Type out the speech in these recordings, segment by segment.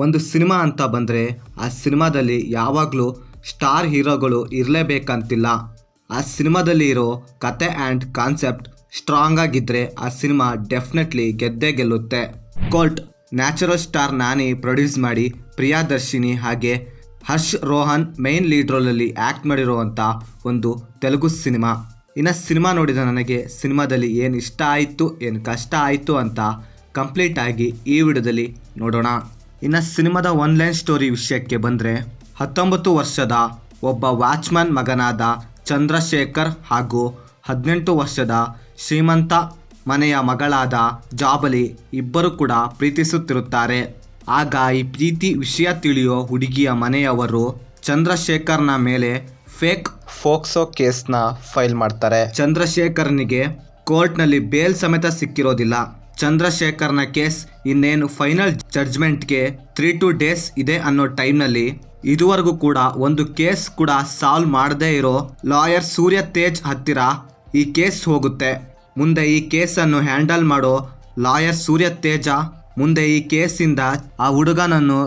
ಒಂದು ಸಿನಿಮಾ ಅಂತ ಬಂದರೆ ಆ ಸಿನಿಮಾದಲ್ಲಿ ಯಾವಾಗಲೂ ಸ್ಟಾರ್ ಹೀರೋಗಳು ಇರಲೇಬೇಕಂತಿಲ್ಲ. ಆ ಸಿನಿಮಾದಲ್ಲಿ ಇರೋ ಕತೆ ಆ್ಯಂಡ್ ಕಾನ್ಸೆಪ್ಟ್ ಸ್ಟ್ರಾಂಗ್ ಆಗಿದ್ದರೆ ಆ ಸಿನಿಮಾ ಡೆಫಿನೆಟ್ಲಿ ಗೆದ್ದೇ ಗೆಲ್ಲುತ್ತೆ. Court natural star Nani produce ಮಾಡಿ ಪ್ರಿಯದರ್ಶಿನಿ ಹಾಗೆ ಹರ್ಷ್ ರೋಹನ್ ಮೇನ್ ಲೀಡ್ ರೋಲಲ್ಲಿ ಆ್ಯಕ್ಟ್ ಮಾಡಿರುವಂಥ ಒಂದು ತೆಲುಗು ಸಿನಿಮಾ. ಇನ್ನು ಸಿನಿಮಾ ನೋಡಿದ ನನಗೆ ಸಿನಿಮಾದಲ್ಲಿ ಏನು ಇಷ್ಟ ಆಯಿತು ಏನು ಕಷ್ಟ ಆಯಿತು ಅಂತ ಕಂಪ್ಲೀಟ್ ಆಗಿ ಈ ವಿಡಿಯೋದಲ್ಲಿ ನೋಡೋಣ. ಇನ್ನು ಸಿನಿಮಾದ ಒನ್ಲೈನ್ ಸ್ಟೋರಿ ವಿಷಯಕ್ಕೆ ಬಂದರೆ 19 ವರ್ಷದ ಒಬ್ಬ ವಾಚ್ಮ್ಯಾನ್ ಮಗನಾದ ಚಂದ್ರಶೇಖರ್ ಹಾಗೂ 18 ವರ್ಷದ ಶ್ರೀಮಂತ ಮನೆಯ ಮಗಳಾದ ಜಾಬಲಿ ಇಬ್ಬರು ಕೂಡ ಪ್ರೀತಿಸುತ್ತಿರುತ್ತಾರೆ. ಆಗ ಈ ಪ್ರೀತಿ ವಿಷಯ ತಿಳಿಯೋ ಹುಡುಗಿಯ ಮನೆಯವರು ಚಂದ್ರಶೇಖರ್ನ ಮೇಲೆ ಫೇಕ್ ಫೋಕ್ಸೋ ಕೇಸ್ನ ಫೈಲ್ ಮಾಡ್ತಾರೆ. ಚಂದ್ರಶೇಖರ್ನಿಗೆ ಕೋರ್ಟ್ನಲ್ಲಿ ಬೇಲ್ ಸಮೇತ ಸಿಕ್ಕಿರೋದಿಲ್ಲ. ಚಂದ್ರಶೇಖರ್ನ ಕೇಸ್ ಇನ್ನೇನು ಫೈನಲ್ ಜಡ್ಜ್ಮೆಂಟ್ಗೆ 3-2 ಡೇಸ್ ಇದೆ ಅನ್ನೋ ಟೈಮ್ನಲ್ಲಿ ಇದುವರೆಗೂ ಕೂಡ ಒಂದು ಕೇಸ್ ಕೂಡ ಸಾಲ್ವ್ ಮಾಡದೇ ಇರೋ ಲಾಯರ್ ಸೂರ್ಯ ತೇಜ್ ಹತ್ತಿರ ಈ ಕೇಸ್ ಹೋಗುತ್ತೆ. ಮುಂದೆ ಈ ಕೇಸನ್ನು ಹ್ಯಾಂಡಲ್ ಮಾಡೋ ಲಾಯರ್ ಸೂರ್ಯ ತೇಜ ಮುಂದೆ ಈ ಕೇಸಿಂದ ಆ ಹುಡುಗನನ್ನು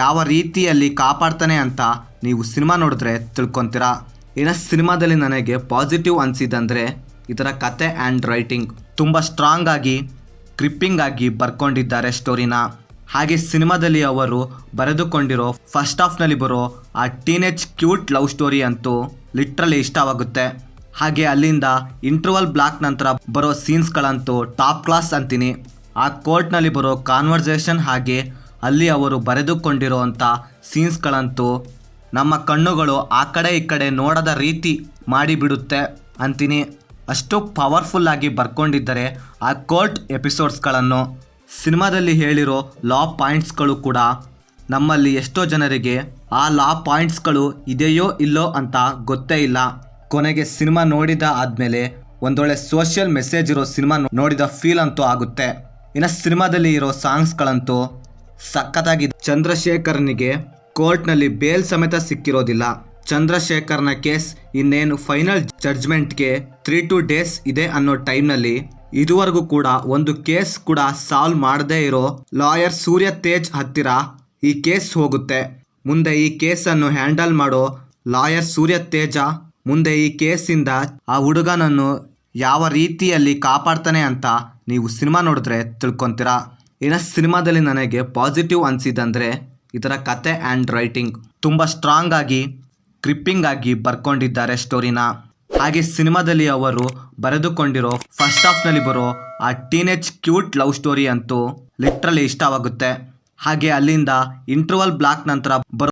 ಯಾವ ರೀತಿಯಲ್ಲಿ ಕಾಪಾಡ್ತಾನೆ ಅಂತ ನೀವು ಸಿನಿಮಾ ನೋಡಿದ್ರೆ ತಿಳ್ಕೊತೀರಾ. ಇನ್ನು ಸಿನಿಮಾದಲ್ಲಿ ನನಗೆ ಪಾಸಿಟಿವ್ ಅನಿಸಿದಂದರೆ ಇದರ ಕತೆ ಆ್ಯಂಡ್ ರೈಟಿಂಗ್ ತುಂಬ ಸ್ಟ್ರಾಂಗ್ ಆಗಿ ಗ್ರಿಪ್ಪಿಂಗ್ ಆಗಿ ಬರ್ಕೊಂಡಿದ್ದಾರೆ ಸ್ಟೋರಿನ. ಹಾಗೆ ಸಿನಿಮಾದಲ್ಲಿ ಅವರು ಬರೆದುಕೊಂಡಿರೋ ಫಸ್ಟ್ ಹಾಫ್ನಲ್ಲಿ ಬರೋ ಆ ಟೀನೇಜ್ ಕ್ಯೂಟ್ ಲವ್ ಸ್ಟೋರಿ ಅಂತೂ ಲಿಟ್ರಲಿ ಇಷ್ಟವಾಗುತ್ತೆ. ಹಾಗೆ ಅಲ್ಲಿಂದ ಇಂಟರ್ವಲ್ ಬ್ಲಾಕ್ ನಂತರ ಬರೋ ಸೀನ್ಸ್ಗಳಂತೂ ಟಾಪ್ ಕ್ಲಾಸ್ ಅಂತೀನಿ. ಆ ಕೋರ್ಟ್ನಲ್ಲಿ ಬರೋ ಕಾನ್ವರ್ಸೇಷನ್ ಹಾಗೆ ಅಲ್ಲಿ ಅವರು ಬರೆದುಕೊಂಡಿರೋ ಅಂಥ ಸೀನ್ಸ್ಗಳಂತೂ ನಮ್ಮ ಕಣ್ಣುಗಳು ಆ ಕಡೆ ಈ ಕಡೆ ನೋಡದ ರೀತಿ ಮಾಡಿಬಿಡುತ್ತೆ ಅಂತೀನಿ. ಅಷ್ಟು ಪವರ್ಫುಲ್ಲಾಗಿ ಬರ್ಕೊಂಡಿದ್ದಾರೆ ಆ ಕೋರ್ಟ್ ಎಪಿಸೋಡ್ಸ್ಗಳನ್ನು. ಸಿನಿಮಾದಲ್ಲಿ ಹೇಳಿರೋ ಲಾ ಪಾಯಿಂಟ್ಸ್ಗಳು ಕೂಡ ನಮ್ಮಲ್ಲಿ ಎಷ್ಟೋ ಜನರಿಗೆ ಆ ಲಾ ಪಾಯಿಂಟ್ಸ್ಗಳು ಇದೆಯೋ ಇಲ್ಲೋ ಅಂತ ಗೊತ್ತೇ ಇಲ್ಲ. ಕೊನೆಗೆ ಸಿನಿಮಾ ನೋಡಿದ ಆದಮೇಲೆ ಒಂದೊಳ್ಳೆ ಸೋಷಿಯಲ್ ಮೆಸೇಜ್ ಇರೋ ಸಿನಿಮಾ ನೋಡಿದ ಫೀಲ್ ಅಂತೂ ಆಗುತ್ತೆ. ಇನ್ನು ಸಿನಿಮಾದಲ್ಲಿ ಇರೋ ಸಾಂಗ್ಸ್ಗಳಂತೂ ಸಖತ್ತಾಗಿದೆ. ಚಂದ್ರಶೇಖರ್ನಿಗೆ ಕೋರ್ಟ್ನಲ್ಲಿ ಬೇಲ್ ಸಮೇತ ಸಿಕ್ಕಿರೋದಿಲ್ಲ. ಚಂದ್ರಶೇಖರ್ನ ಕೇಸ್ ಇನ್ನೇನು ಫೈನಲ್ ಜಡ್ಜ್ಮೆಂಟ್ಗೆ 3-2 ಡೇಸ್ ಇದೆ ಅನ್ನೋ ಟೈಮ್ನಲ್ಲಿ ಇದುವರೆಗೂ ಕೂಡ ಒಂದು ಕೇಸ್ ಕೂಡ ಸಾಲ್ವ್ ಮಾಡದೇ ಇರೋ ಲಾಯರ್ ಸೂರ್ಯ ತೇಜ್ ಹತ್ತಿರ ಈ ಕೇಸ್ ಹೋಗುತ್ತೆ. ಮುಂದೆ ಈ ಕೇಸನ್ನು ಹ್ಯಾಂಡಲ್ ಮಾಡೋ ಲಾಯರ್ ಸೂರ್ಯ ತೇಜ ಮುಂದೆ ಈ ಕೇಸಿಂದ ಆ ಹುಡುಗನನ್ನು ಯಾವ ರೀತಿಯಲ್ಲಿ ಕಾಪಾಡ್ತಾನೆ ಅಂತ ನೀವು ಸಿನಿಮಾ ನೋಡಿದ್ರೆ ತಿಳ್ಕೊತೀರಾ. ಇನ್ನು ಸಿನಿಮಾದಲ್ಲಿ ನನಗೆ ಪಾಸಿಟಿವ್ ಅನಿಸಿದಂದರೆ ಇದರ ಕತೆ ಆ್ಯಂಡ್ ರೈಟಿಂಗ್ ತುಂಬ ಸ್ಟ್ರಾಂಗ್ ಆಗಿ ಗ್ರಿಪ್ಪಿಂಗ್ ಆಗಿ ಬರ್ಕೊಂಡಿದ್ದಾರೆ ಸ್ಟೋರಿನ. ಹಾಗೆ ಸಿನಿಮಾದಲ್ಲಿ ಅವರು ಬರೆದುಕೊಂಡಿರೋ ಫಸ್ಟ್ ಹಾಫ್ನಲ್ಲಿ ಬರೋ ಆ ಟೀನೇಜ್ ಕ್ಯೂಟ್ ಲವ್ ಸ್ಟೋರಿ ಅಂತೂ ಲಿಟ್ರಲಿ ಇಷ್ಟವಾಗುತ್ತೆ. ಹಾಗೆ ಅಲ್ಲಿಂದ ಇಂಟರ್ವಲ್ ಬ್ಲಾಕ್ ನಂತರ ಬರೋ